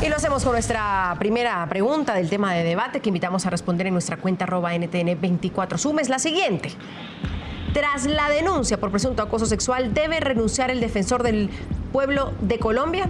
Y lo hacemos con nuestra primera pregunta del tema de debate que invitamos a responder en nuestra cuenta @NTN24. Suma es la siguiente. Tras la denuncia por presunto acoso sexual, ¿debe renunciar el defensor del pueblo de Colombia?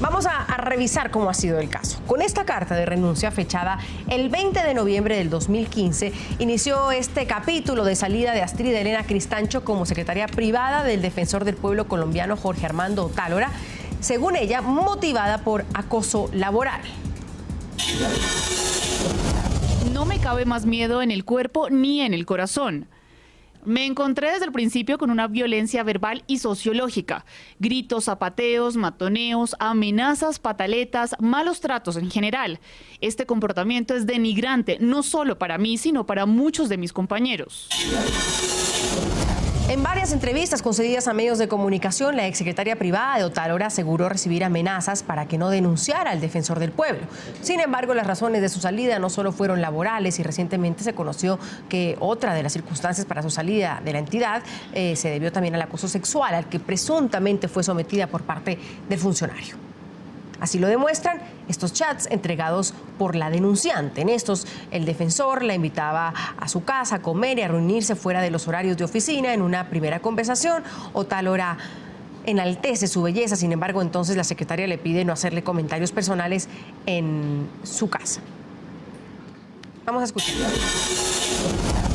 Vamos a revisar cómo ha sido el caso. Con esta carta de renuncia fechada el 20 de noviembre del 2015, inició este capítulo de salida de Astrid Elena Cristancho como secretaria privada del defensor del pueblo colombiano Jorge Armando Otálora, según ella, motivada por acoso laboral. No me cabe más miedo en el cuerpo ni en el corazón. Me encontré desde el principio con una violencia verbal y sociológica. Gritos, zapateos, matoneos, amenazas, pataletas, malos tratos en general. Este comportamiento es denigrante, no solo para mí, sino para muchos de mis compañeros. En varias entrevistas concedidas a medios de comunicación, la exsecretaria privada de Otálora aseguró recibir amenazas para que no denunciara al defensor del pueblo. Sin embargo, las razones de su salida no solo fueron laborales y recientemente se conoció que otra de las circunstancias para su salida de la entidad se debió también al acoso sexual al que presuntamente fue sometida por parte del funcionario. Así lo demuestran estos chats entregados por la denunciante. En estos, el defensor la invitaba a su casa a comer y a reunirse fuera de los horarios de oficina. En una primera conversación, Otálora enaltece su belleza. Sin embargo, entonces la secretaria le pide no hacerle comentarios personales en su casa. Vamos a escuchar.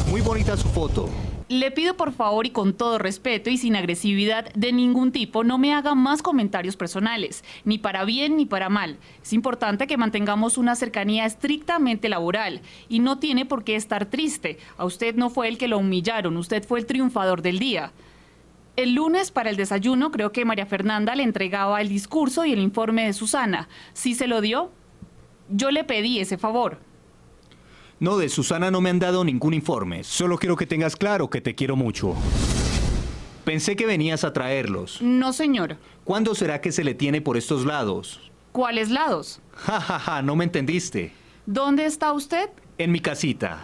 Muy bonita su foto. Le pido por favor y con todo respeto y sin agresividad de ningún tipo no me haga más comentarios personales, ni para bien ni para mal. Es importante que mantengamos una cercanía estrictamente laboral y no tiene por qué estar triste. A usted no fue el que lo humillaron, usted fue el triunfador del día. El lunes para el desayuno creo que María Fernanda le entregaba el discurso y el informe de Susana. ¿Sí se lo dio? Yo le pedí ese favor. No, de Susana no me han dado ningún informe. Solo quiero que tengas claro que te quiero mucho. Pensé que venías a traerlos. No, señor. ¿Cuándo será que se le tiene por estos lados? ¿Cuáles lados? Ja, ja, ja, no me entendiste. ¿Dónde está usted? En mi casita.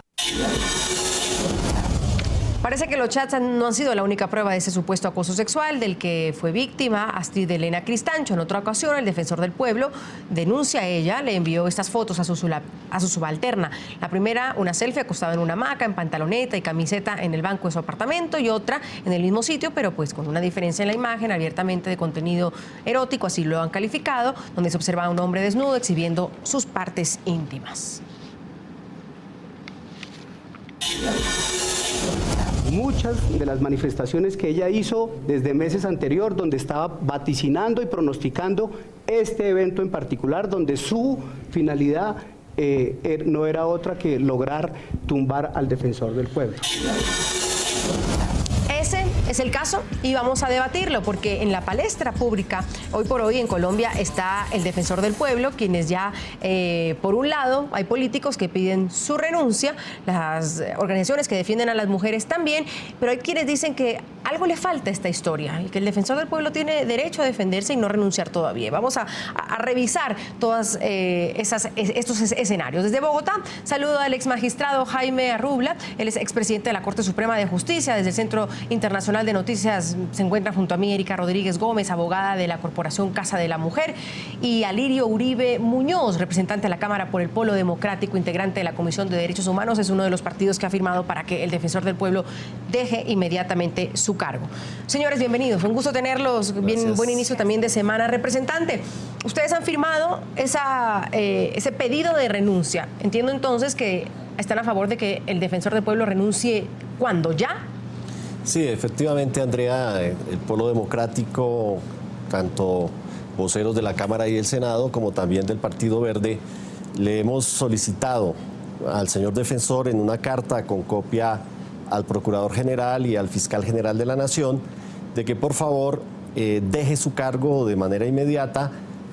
Parece que los chats no han sido la única prueba de ese supuesto acoso sexual del que fue víctima Astrid Elena Cristancho. En otra ocasión, el defensor del pueblo denuncia a ella, le envió estas fotos a su subalterna. La primera, una selfie acostada en una hamaca, en pantaloneta y camiseta en el banco de su apartamento, y otra en el mismo sitio, pero pues con una diferencia en la imagen, abiertamente de contenido erótico, así lo han calificado, donde se observa a un hombre desnudo exhibiendo sus partes íntimas. Muchas de las manifestaciones que ella hizo desde meses anterior, donde estaba vaticinando y pronosticando este evento en particular, donde su finalidad no era otra que lograr tumbar al defensor del pueblo. Ese es el caso y vamos a debatirlo porque en la palestra pública hoy por hoy en Colombia está el defensor del pueblo, quienes ya por un lado hay políticos que piden su renuncia, las organizaciones que defienden a las mujeres también, pero hay quienes dicen que algo le falta a esta historia y que el defensor del pueblo tiene derecho a defenderse y no renunciar todavía. Vamos a revisar todos estos escenarios. Desde Bogotá saludo al ex magistrado Jaime Arrubla, él es expresidente de la Corte Suprema de Justicia. Desde el Centro Internacional de Noticias se encuentra junto a mí Erika Rodríguez Gómez, abogada de la Corporación Casa de la Mujer, y Alirio Uribe Muñoz, representante de la Cámara por el Polo Democrático, integrante de la Comisión de Derechos Humanos. Es uno de los partidos que ha firmado para que el defensor del pueblo deje inmediatamente su cargo. Señores, bienvenidos. Un gusto tenerlos. Bien, buen inicio también de semana. Representante, ustedes han firmado ese pedido de renuncia. Entiendo entonces que están a favor de que el defensor del pueblo renuncie. ¿Cuándo? ¿Ya? Sí, efectivamente, Andrea, el Polo Democrático, tanto voceros de la Cámara y el Senado, como también del Partido Verde, le hemos solicitado al señor defensor en una carta con copia al Procurador General y al Fiscal General de la Nación, de que por favor deje su cargo de manera inmediata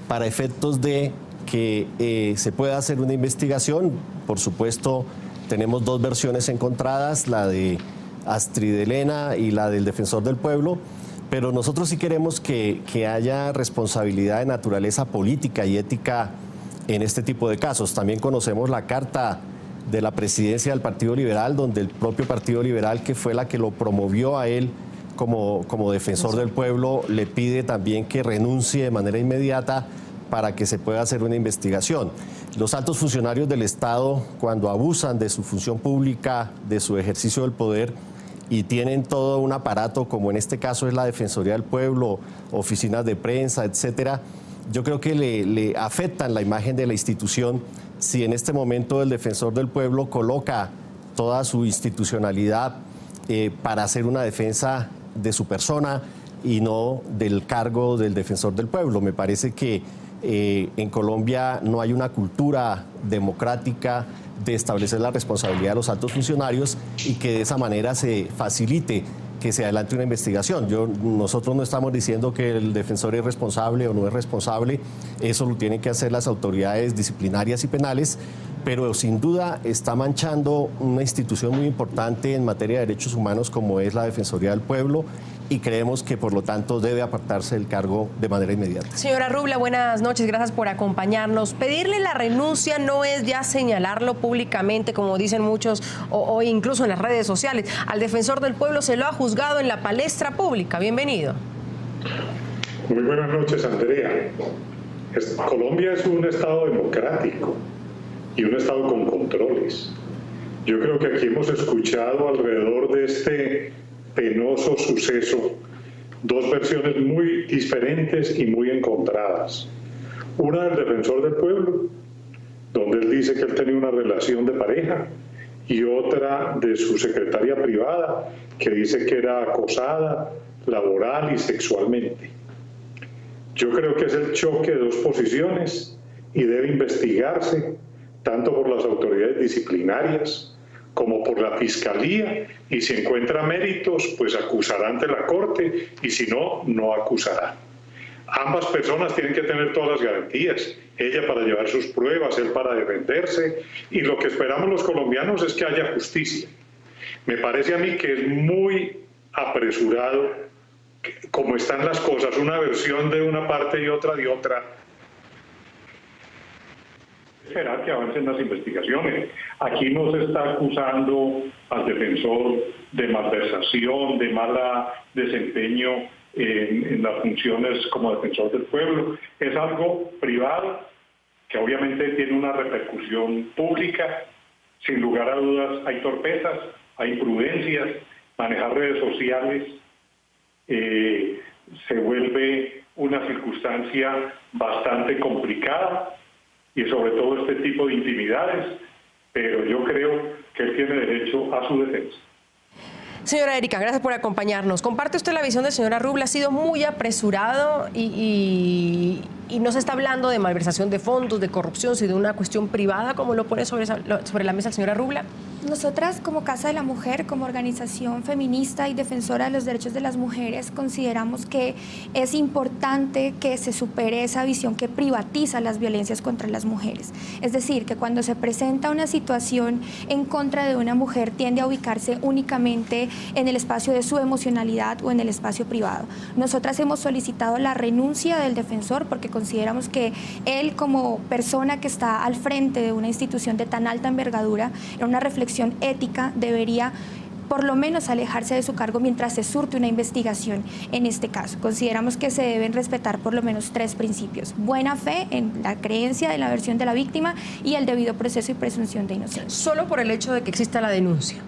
para efectos de que se pueda hacer una investigación. Por supuesto, tenemos dos versiones encontradas, la de Astrid Elena y la del defensor del pueblo, pero nosotros sí queremos que haya responsabilidad de naturaleza política y ética en este tipo de casos. También conocemos la carta de la presidencia del Partido Liberal, donde el propio Partido Liberal, que fue la que lo promovió a él como defensor del pueblo, le pide también que renuncie de manera inmediata para que se pueda hacer una investigación. Los altos funcionarios del Estado, cuando abusan de su función pública, de su ejercicio del poder, y tienen todo un aparato, como en este caso es la Defensoría del Pueblo, oficinas de prensa, etcétera, yo creo que le afectan la imagen de la institución si en este momento el Defensor del Pueblo coloca toda su institucionalidad para hacer una defensa de su persona y no del cargo del Defensor del Pueblo. Me parece que en Colombia no hay una cultura democrática de establecer la responsabilidad de los altos funcionarios y que de esa manera se facilite que se adelante una investigación. Nosotros no estamos diciendo que el defensor es responsable o no es responsable, eso lo tienen que hacer las autoridades disciplinarias y penales, pero sin duda está manchando una institución muy importante en materia de derechos humanos como es la Defensoría del Pueblo, y creemos que por lo tanto debe apartarse del cargo de manera inmediata. Señora Rubla, buenas noches, gracias por acompañarnos. Pedirle la renuncia no es ya señalarlo públicamente, como dicen muchos, o incluso en las redes sociales. Al Defensor del Pueblo se lo ha juzgado en la palestra pública. Bienvenido. Muy buenas noches, Andrea. Colombia es un Estado democrático y un Estado con controles. Yo creo que aquí hemos escuchado alrededor de este penoso suceso dos versiones muy diferentes y muy encontradas. Una del Defensor del Pueblo, donde él dice que él tenía una relación de pareja, y otra de su secretaria privada, que dice que era acosada laboral y sexualmente. Yo creo que es el choque de dos posiciones y debe investigarse tanto por las autoridades disciplinarias como por la Fiscalía, y si encuentra méritos, pues acusará ante la Corte, y si no, no acusará. Ambas personas tienen que tener todas las garantías, ella para llevar sus pruebas, él para defenderse, y lo que esperamos los colombianos es que haya justicia. Me parece a mí que es muy apresurado, como están las cosas, una versión de una parte y otra de otra. Esperar que avancen las investigaciones. Aquí no se está acusando al defensor de malversación, de mala desempeño en las funciones como defensor del pueblo. Es algo privado que obviamente tiene una repercusión pública. Sin lugar a dudas hay torpezas, hay imprudencias, manejar redes sociales se vuelve una circunstancia bastante complicada, y sobre todo este tipo de intimidades, pero yo creo que él tiene derecho a su defensa. Señora Erika, gracias por acompañarnos. ¿Comparte usted la visión de señora Rubla? Ha sido muy apresurado y no se está hablando de malversación de fondos, de corrupción, sino de una cuestión privada, como lo pone sobre la mesa la señora Rubla. Nosotras, como Casa de la Mujer, como organización feminista y defensora de los derechos de las mujeres, consideramos que es importante que se supere esa visión que privatiza las violencias contra las mujeres. Es decir, que cuando se presenta una situación en contra de una mujer, tiende a ubicarse únicamente en el espacio de su emocionalidad o en el espacio privado. Nosotras hemos solicitado la renuncia del defensor porque consideramos que él, como persona que está al frente de una institución de tan alta envergadura, en una reflexión ética, debería por lo menos alejarse de su cargo mientras se surte una investigación en este caso. Consideramos que se deben respetar por lo menos 3 principios: buena fe en la creencia de la versión de la víctima y el debido proceso y presunción de inocencia. Solo por el hecho de que exista la denuncia.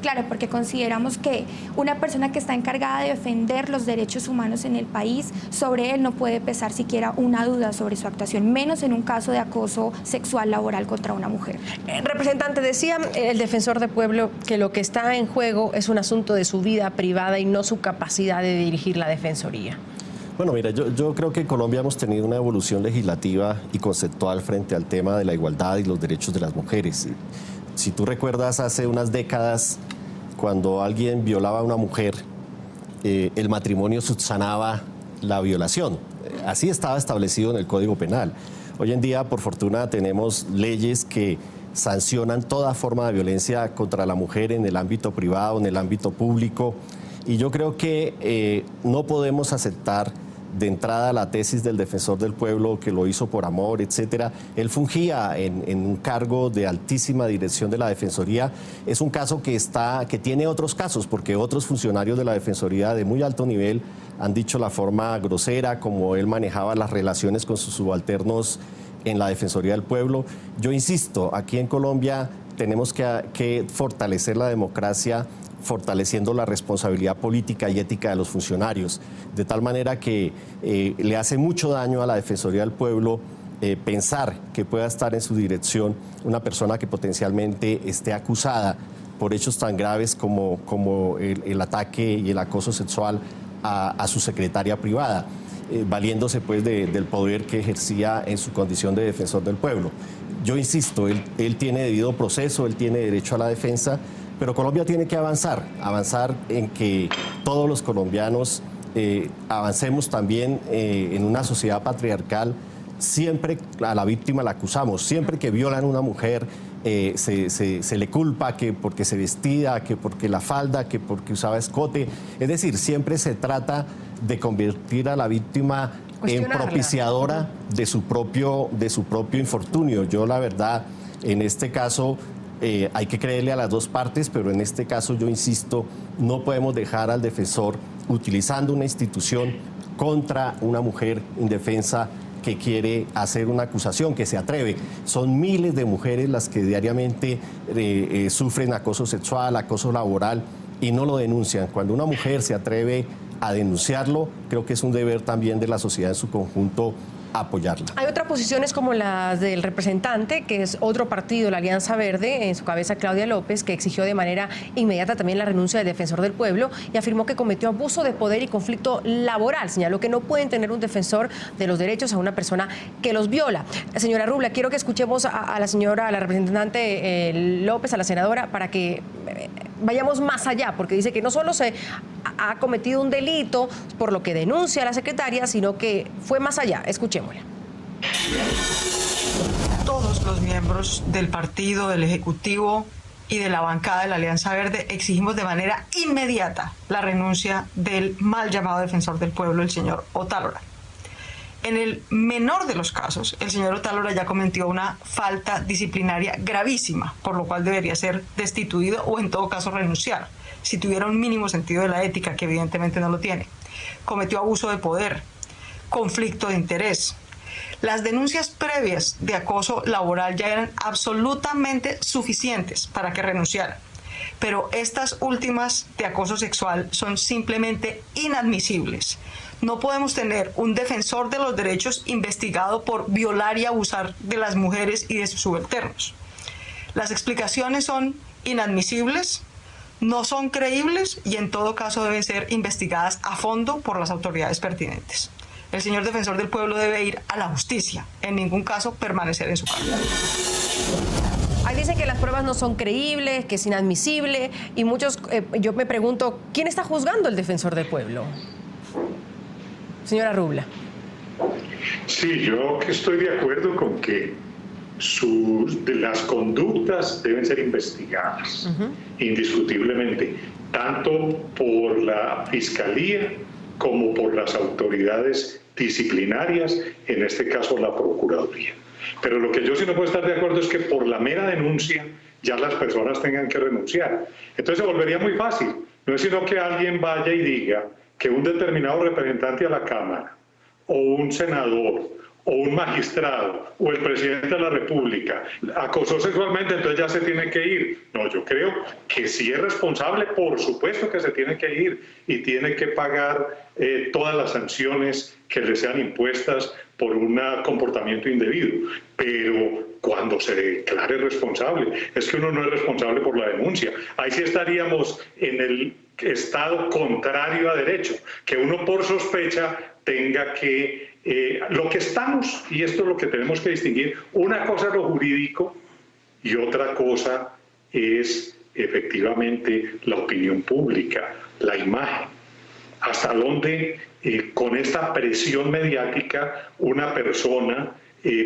Claro, porque consideramos que una persona que está encargada de defender los derechos humanos en el país, sobre él no puede pesar siquiera una duda sobre su actuación, menos en un caso de acoso sexual laboral contra una mujer. Representante, decía el Defensor del Pueblo que lo que está en juego es un asunto de su vida privada y no su capacidad de dirigir la Defensoría. Bueno, mira, yo creo que en Colombia hemos tenido una evolución legislativa y conceptual frente al tema de la igualdad y los derechos de las mujeres. Si tú recuerdas, hace unas décadas, cuando alguien violaba a una mujer, el matrimonio subsanaba la violación. Así estaba establecido en el Código Penal. Hoy en día, por fortuna, tenemos leyes que sancionan toda forma de violencia contra la mujer en el ámbito privado, en el ámbito público. Y yo creo que no podemos aceptar de entrada la tesis del defensor del pueblo, que lo hizo por amor, etcétera. Él fungía en un cargo de altísima dirección de la Defensoría. Es un caso que tiene otros casos, porque otros funcionarios de la Defensoría de muy alto nivel han dicho la forma grosera como él manejaba las relaciones con sus subalternos en la Defensoría del Pueblo. Yo insisto, aquí en Colombia tenemos que fortalecer la democracia, fortaleciendo la responsabilidad política y ética de los funcionarios, de tal manera que le hace mucho daño a la Defensoría del Pueblo pensar que pueda estar en su dirección una persona que potencialmente esté acusada por hechos tan graves como el ataque y el acoso sexual a su secretaria privada, valiéndose pues del poder que ejercía en su condición de defensor del pueblo. Yo insisto, él tiene debido proceso, él tiene derecho a la defensa, pero Colombia tiene que avanzar en que todos los colombianos avancemos también en una sociedad patriarcal. Siempre a la víctima la acusamos, siempre que violan a una mujer se le culpa que porque se vestía, que porque la falda, que porque usaba escote. Es decir, siempre se trata de convertir a la víctima en propiciadora de su propio infortunio. Yo la verdad, en este caso, hay que creerle a las dos partes, pero en este caso yo insisto, no podemos dejar al defensor utilizando una institución contra una mujer indefensa que quiere hacer una acusación, que se atreve. Son miles de mujeres las que diariamente sufren acoso sexual, acoso laboral y no lo denuncian. Cuando una mujer se atreve a denunciarlo, creo que es un deber también de la sociedad en su conjunto apoyarla. Hay otras posiciones como las del representante, que es otro partido, la Alianza Verde, en su cabeza Claudia López, que exigió de manera inmediata también la renuncia del defensor del pueblo y afirmó que cometió abuso de poder y conflicto laboral. Señaló que no pueden tener un defensor de los derechos a una persona que los viola. Señora Rubla, quiero que escuchemos a la representante López, a la senadora, para que vayamos más allá, porque dice que no solo se ha cometido un delito por lo que denuncia a la secretaria, sino que fue más allá. Escuchémosla. Todos los miembros del partido, del Ejecutivo y de la bancada de la Alianza Verde exigimos de manera inmediata la renuncia del mal llamado defensor del pueblo, el señor Otálora. En el menor de los casos, el señor Otálora ya cometió una falta disciplinaria gravísima, por lo cual debería ser destituido o en todo caso renunciar, si tuviera un mínimo sentido de la ética, que evidentemente no lo tiene. Cometió abuso de poder, conflicto de interés. Las denuncias previas de acoso laboral ya eran absolutamente suficientes para que renunciara, pero estas últimas de acoso sexual son simplemente inadmisibles. No podemos tener un defensor de los derechos investigado por violar y abusar de las mujeres y de sus subalternos. Las explicaciones son inadmisibles, no son creíbles y en todo caso deben ser investigadas a fondo por las autoridades pertinentes. El señor defensor del pueblo debe ir a la justicia, en ningún caso permanecer en su cargo. Ahí dicen que las pruebas no son creíbles, que es inadmisible y muchos, yo me pregunto, ¿quién está juzgando al defensor del pueblo? Señora Rubla. Sí, yo estoy de acuerdo con que las conductas deben ser investigadas, indiscutiblemente, tanto por la Fiscalía como por las autoridades disciplinarias, en este caso la Procuraduría. Pero lo que yo sí no puedo estar de acuerdo es que por la mera denuncia ya las personas tengan que renunciar. Entonces se volvería muy fácil. No es sino que alguien vaya y diga que un determinado representante a la Cámara, o un senador, o un magistrado, o el presidente de la República acosó sexualmente, entonces ya se tiene que ir. No, yo creo que si es responsable, por supuesto que se tiene que ir y tiene que pagar todas las sanciones que le sean impuestas por un comportamiento indebido. Pero cuando se declare responsable, es que uno no es responsable por la denuncia. Ahí sí estaríamos en el estado contrario a derecho, que uno por sospecha tenga que... lo que estamos, y esto es lo que tenemos que distinguir, una cosa es lo jurídico y otra cosa es efectivamente la opinión pública, la imagen. Hasta dónde con esta presión mediática una persona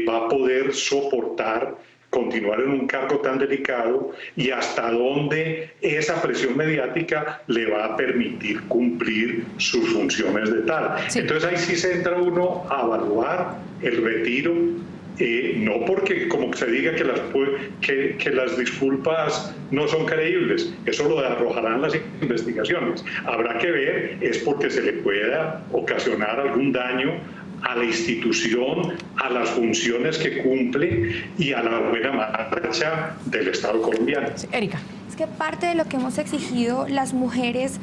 va a poder soportar continuar en un cargo tan delicado y hasta dónde esa presión mediática le va a permitir cumplir sus funciones de tal. Sí. Entonces ahí sí se entra uno a evaluar el retiro, no porque como se diga que las disculpas no son creíbles, eso lo arrojarán las investigaciones. Habrá que ver, es porque se le pueda ocasionar algún daño a la institución, a las funciones que cumple y a la buena marcha del Estado colombiano. Sí, Erika. Es que parte de lo que hemos exigido las mujeres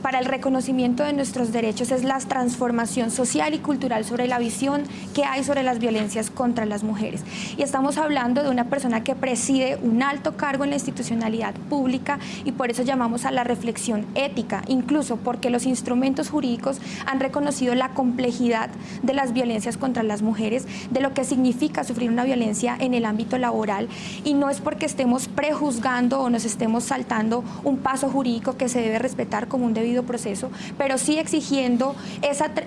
para el reconocimiento de nuestros derechos es la transformación social y cultural sobre la visión que hay sobre las violencias contra las mujeres. Y estamos hablando de una persona que preside un alto cargo en la institucionalidad pública y por eso llamamos a la reflexión ética, incluso porque los instrumentos jurídicos han reconocido la complejidad de las violencias contra las mujeres, de lo que significa sufrir una violencia en el ámbito laboral, y no es porque estemos prejuzgando o nos estemos saltando un paso jurídico que se debe respetar como un debido proceso, pero sí exigiendo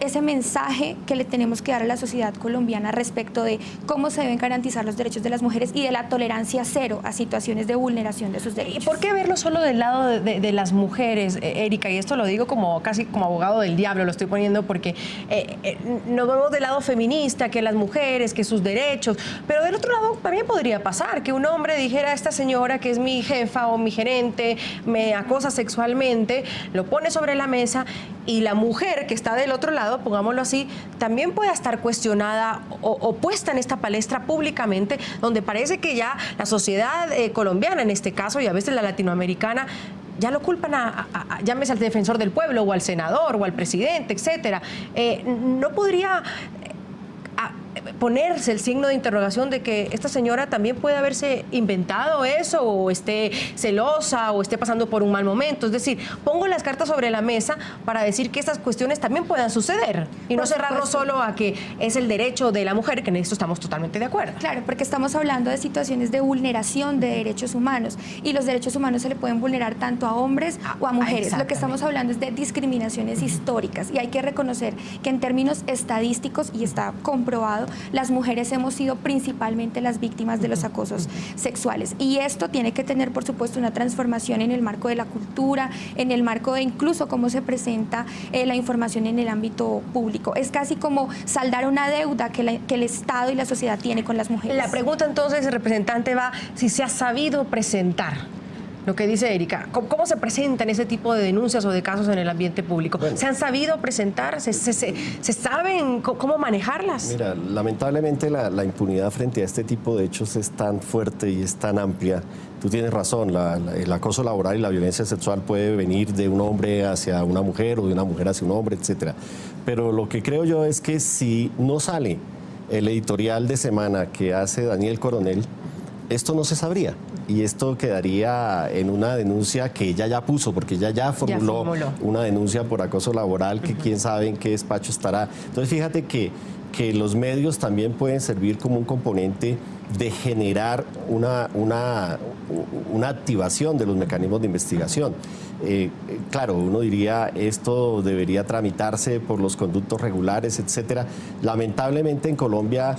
ese mensaje que le tenemos que dar a la sociedad colombiana respecto de cómo se deben garantizar los derechos de las mujeres y de la tolerancia cero a situaciones de vulneración de sus derechos. ¿Y por qué verlo solo del lado de las mujeres, Erika? Y esto lo digo casi como abogado del diablo, lo estoy poniendo porque nos vemos del lado feminista, que las mujeres, que sus derechos, pero del otro lado también podría pasar que un hombre dijera a esta señora que es mi jefa o mi gerente me acosa sexualmente, lo pone sobre la mesa y la mujer que está del otro lado, pongámoslo así, también pueda estar cuestionada o puesta en esta palestra públicamente, donde parece que ya la sociedad colombiana en este caso y a veces la latinoamericana ya lo culpan llámese al defensor del pueblo o al senador o al presidente, etcétera. ¿No podría ponerse el signo de interrogación de que esta señora también puede haberse inventado eso o esté celosa o esté pasando por un mal momento? Es decir, pongo las cartas sobre la mesa para decir que estas cuestiones también puedan suceder y no cerrarnos solo a que es el derecho de la mujer, que en esto estamos totalmente de acuerdo. Claro, porque estamos hablando de situaciones de vulneración de derechos humanos y los derechos humanos se le pueden vulnerar tanto a hombres o a mujeres. Lo que estamos hablando es de discriminaciones históricas y hay que reconocer que en términos estadísticos, y está comprobado, las mujeres hemos sido principalmente las víctimas de los acosos sexuales. Y esto tiene que tener, por supuesto, una transformación en el marco de la cultura, en el marco de incluso cómo se presenta la información en el ámbito público. Es casi como saldar una deuda que el Estado y la sociedad tiene con las mujeres. La pregunta entonces, representante, va si se ha sabido presentar lo que dice Erika. ¿Cómo se presentan ese tipo de denuncias o de casos en el ambiente público? Bueno, ¿se han sabido presentar? ¿Se saben cómo manejarlas? Mira, lamentablemente la impunidad frente a este tipo de hechos es tan fuerte y es tan amplia. Tú tienes razón, el acoso laboral y la violencia sexual puede venir de un hombre hacia una mujer o de una mujer hacia un hombre, etcétera. Pero lo que creo yo es que si no sale el editorial de semana que hace Daniel Coronel, esto no se sabría y esto quedaría en una denuncia que ella ya puso, porque ella ya formuló una denuncia por acoso laboral que quién sabe en qué despacho estará. Entonces fíjate que los medios también pueden servir como un componente de generar una activación de los mecanismos de investigación. Claro, uno diría esto debería tramitarse por los conductos regulares, etcétera. Lamentablemente en Colombia,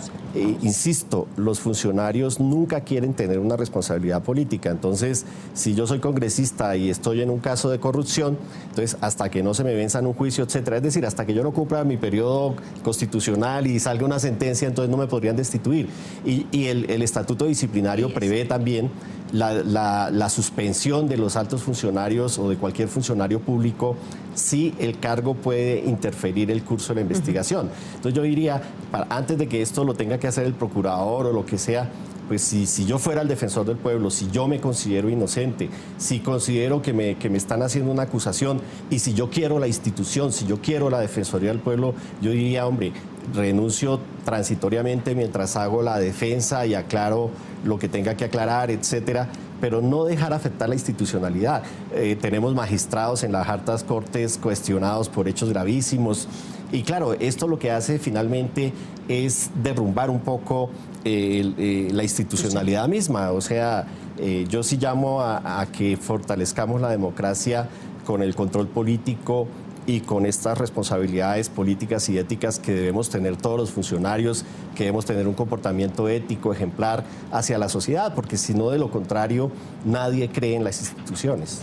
insisto, los funcionarios nunca quieren tener una responsabilidad política. Entonces, si yo soy congresista y estoy en un caso de corrupción, entonces hasta que no se me venza en un juicio, etcétera, es decir, hasta que yo no cumpla mi periodo constitucional y salga una sentencia, entonces no me podrían destituir. Y el estatuto disciplinario prevé también la suspensión de los altos funcionarios o de cualquier funcionario público si el cargo puede interferir el curso de la investigación. Entonces yo diría, antes de que esto lo tenga que hacer el procurador o lo que sea, pues si yo fuera el defensor del pueblo, si yo me considero inocente, si considero que me están haciendo una acusación y si yo quiero la institución, si yo quiero la Defensoría del Pueblo, yo diría, hombre, renuncio transitoriamente mientras hago la defensa y aclaro lo que tenga que aclarar, etcétera, pero no dejar afectar la institucionalidad. Tenemos magistrados en las altas cortes cuestionados por hechos gravísimos y claro, esto lo que hace finalmente es derrumbar un poco la institucionalidad misma. O sea, yo sí llamo a que fortalezcamos la democracia con el control político, y con estas responsabilidades políticas y éticas que debemos tener todos los funcionarios, que debemos tener un comportamiento ético, ejemplar hacia la sociedad, porque si no, de lo contrario, nadie cree en las instituciones.